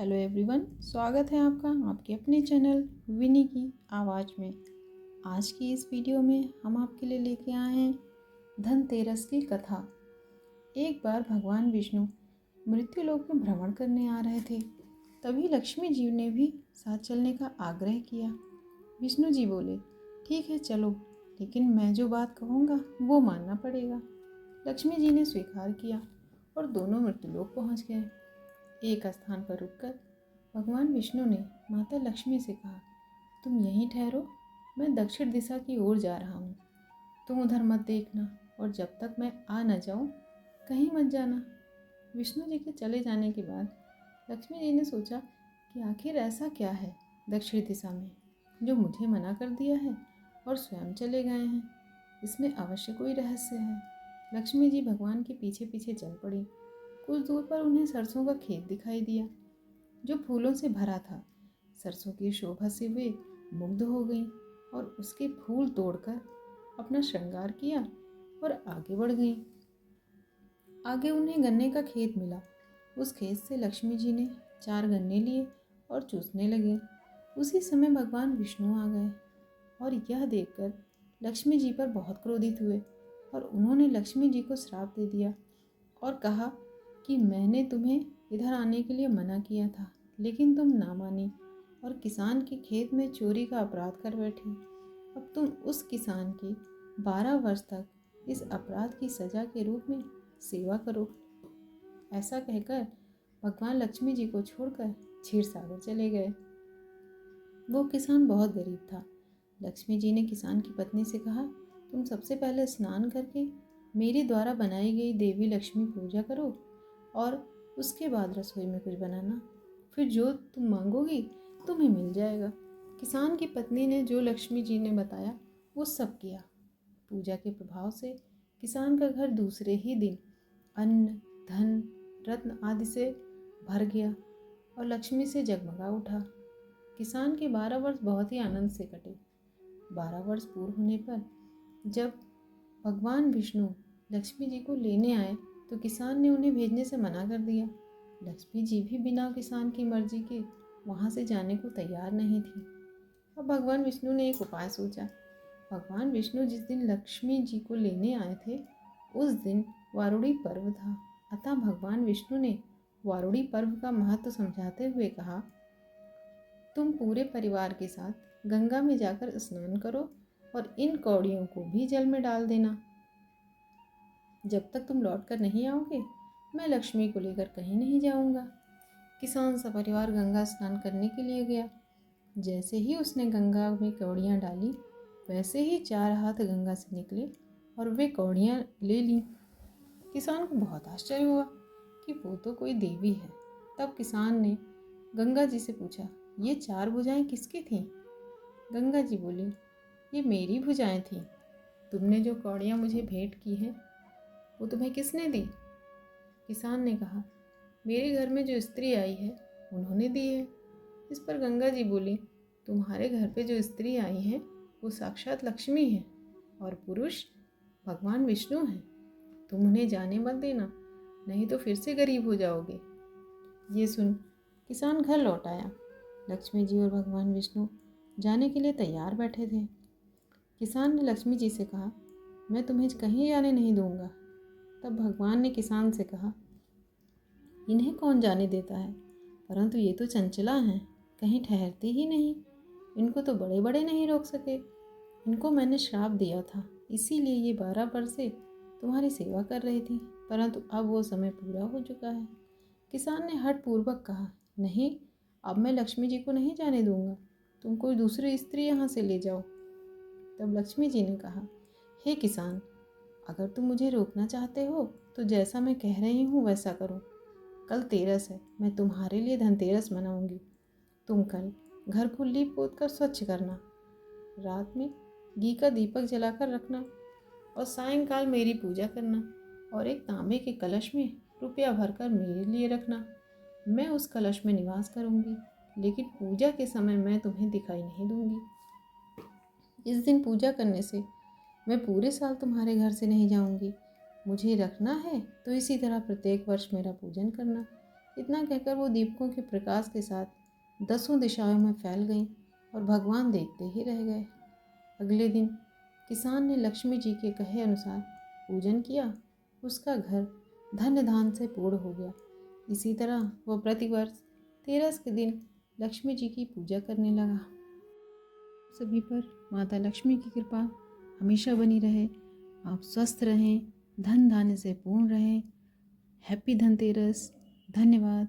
Hello everyone, स्वागत है आपका आपके अपने चैनल विनी की आवाज़ में। आज की इस वीडियो में हम आपके लिए लेके आए हैं धनतेरस की कथा। एक बार भगवान विष्णु मृत्युलोक में भ्रमण करने आ रहे थे। तभी लक्ष्मी जी ने भी साथ चलने का आग्रह किया। विष्णु जी बोले, ठीक है चलो, लेकिन मैं जो बात कहूँगा वो मानना पड़ेगा। लक्ष्मी जी ने स्वीकार किया और दोनों मृत्युलोक पहुँच गए। एक स्थान पर रुककर भगवान विष्णु ने माता लक्ष्मी से कहा, तुम यहीं ठहरो, मैं दक्षिण दिशा की ओर जा रहा हूँ। तुम उधर मत देखना और जब तक मैं आ न जाऊँ कहीं मत जाना। विष्णु जी के चले जाने के बाद लक्ष्मी जी ने सोचा कि आखिर ऐसा क्या है दक्षिण दिशा में जो मुझे मना कर दिया है और स्वयं चले गए हैं। इसमें अवश्य कोई रहस्य है। लक्ष्मी जी भगवान के पीछे पीछे चल पड़ी। कुछ दूर पर उन्हें सरसों का खेत दिखाई दिया जो फूलों से भरा था। सरसों की शोभा से वे मुग्ध हो गईं और उसके फूल तोड़कर अपना श्रृंगार किया और आगे बढ़ गईं। आगे उन्हें गन्ने का खेत मिला। उस खेत से लक्ष्मी जी ने 4 गन्ने लिए और चूसने लगे। उसी समय भगवान विष्णु आ गए और यह देखकर लक्ष्मी जी पर बहुत क्रोधित हुए और उन्होंने लक्ष्मी जी को श्राप दे दिया और कहा कि मैंने तुम्हें इधर आने के लिए मना किया था, लेकिन तुम ना मानी और किसान के खेत में चोरी का अपराध कर बैठी। अब तुम उस किसान की 12 वर्ष तक इस अपराध की सजा के रूप में सेवा करो। ऐसा कहकर भगवान लक्ष्मी जी को छोड़कर क्षीर सागर चले गए। वो किसान बहुत गरीब था। लक्ष्मी जी ने किसान की पत्नी से कहा, तुम सबसे पहले स्नान करके मेरे द्वारा बनाई गई देवी लक्ष्मी पूजा करो और उसके बाद रसोई में कुछ बनाना, फिर जो तुम मांगोगी तुम्हें मिल जाएगा। किसान की पत्नी ने जो लक्ष्मी जी ने बताया वो सब किया। पूजा के प्रभाव से किसान का घर दूसरे ही दिन अन्न, धन, रत्न आदि से भर गया और लक्ष्मी से जगमगा उठा। किसान के 12 वर्ष बहुत ही आनंद से कटे। 12 वर्ष पूर्ण होने पर जब भगवान विष्णु लक्ष्मी जी को लेने आए तो किसान ने उन्हें भेजने से मना कर दिया। लक्ष्मी जी भी बिना किसान की मर्जी के वहाँ से जाने को तैयार नहीं थी। अब भगवान विष्णु ने एक उपाय सोचा। भगवान विष्णु जिस दिन लक्ष्मी जी को लेने आए थे उस दिन वारुणी पर्व था। अतः भगवान विष्णु ने वारुणी पर्व का महत्व समझाते हुए कहा, तुम पूरे परिवार के साथ गंगा में जाकर स्नान करो और इन कौड़ियों को भी जल में डाल देना। जब तक तुम लौट कर नहीं आओगे मैं लक्ष्मी को लेकर कहीं नहीं जाऊंगा। किसान सपरिवार गंगा स्नान करने के लिए गया। जैसे ही उसने गंगा में कौड़ियाँ डाली वैसे ही 4 हाथ गंगा से निकले और वे कौड़ियाँ ले लीं। किसान को बहुत आश्चर्य हुआ कि वो तो कोई देवी है। तब किसान ने गंगा जी से पूछा, ये 4 भुजाएं किसकी थीं? गंगा जी बोली, ये मेरी भुजाएं थीं। तुमने जो कौड़ियाँ मुझे भेंट की हैं वो तुम्हें किसने दी? किसान ने कहा, मेरे घर में जो स्त्री आई है उन्होंने दी है। इस पर गंगा जी बोली, तुम्हारे घर पे जो स्त्री आई है वो साक्षात लक्ष्मी है और पुरुष भगवान विष्णु हैं। तुम उन्हें जाने मत देना, नहीं तो फिर से गरीब हो जाओगे। ये सुन किसान घर लौट आया। लक्ष्मी जी और भगवान विष्णु जाने के लिए तैयार बैठे थे। किसान ने लक्ष्मी जी से कहा, मैं तुम्हें कहीं जाने नहीं दूंगा। तब भगवान ने किसान से कहा, इन्हें कौन जाने देता है, परंतु ये तो चंचला हैं, कहीं ठहरते ही नहीं। इनको तो बड़े बड़े नहीं रोक सके। इनको मैंने श्राप दिया था, इसीलिए ये 12 वर्ष से तुम्हारी सेवा कर रही थी, परंतु अब वो समय पूरा हो चुका है। किसान ने हठ पूर्वक कहा, नहीं, अब मैं लक्ष्मी जी को नहीं जाने दूंगा। तुम कोई दूसरी स्त्री यहाँ से ले जाओ। तब लक्ष्मी जी ने कहा, हे किसान, अगर तुम मुझे रोकना चाहते हो तो जैसा मैं कह रही हूँ वैसा करो। कल तेरस है, मैं तुम्हारे लिए धनतेरस मनाऊंगी। तुम कल घर को लीप पोत कर स्वच्छ करना, रात में घी का दीपक जलाकर रखना और सायंकाल मेरी पूजा करना और एक तांबे के कलश में रुपया भरकर मेरे लिए रखना। मैं उस कलश में निवास करूंगी, लेकिन पूजा के समय मैं तुम्हें दिखाई नहीं दूंगी। इस दिन पूजा करने से मैं पूरे साल तुम्हारे घर से नहीं जाऊंगी। मुझे रखना है तो इसी तरह प्रत्येक वर्ष मेरा पूजन करना। इतना कहकर वो दीपकों के प्रकाश के साथ 10 दिशाओं में फैल गईं और भगवान देखते ही रह गए। अगले दिन किसान ने लक्ष्मी जी के कहे अनुसार पूजन किया। उसका घर धन धान से पूर्ण हो गया। इसी तरह वह प्रतिवर्ष तेरस के दिन लक्ष्मी जी की पूजा करने लगा। सभी पर माता लक्ष्मी की कृपा हमेशा बनी रहे। आप स्वस्थ रहें, धन धान्य से पूर्ण रहें। हैप्पी धनतेरस। धन्यवाद।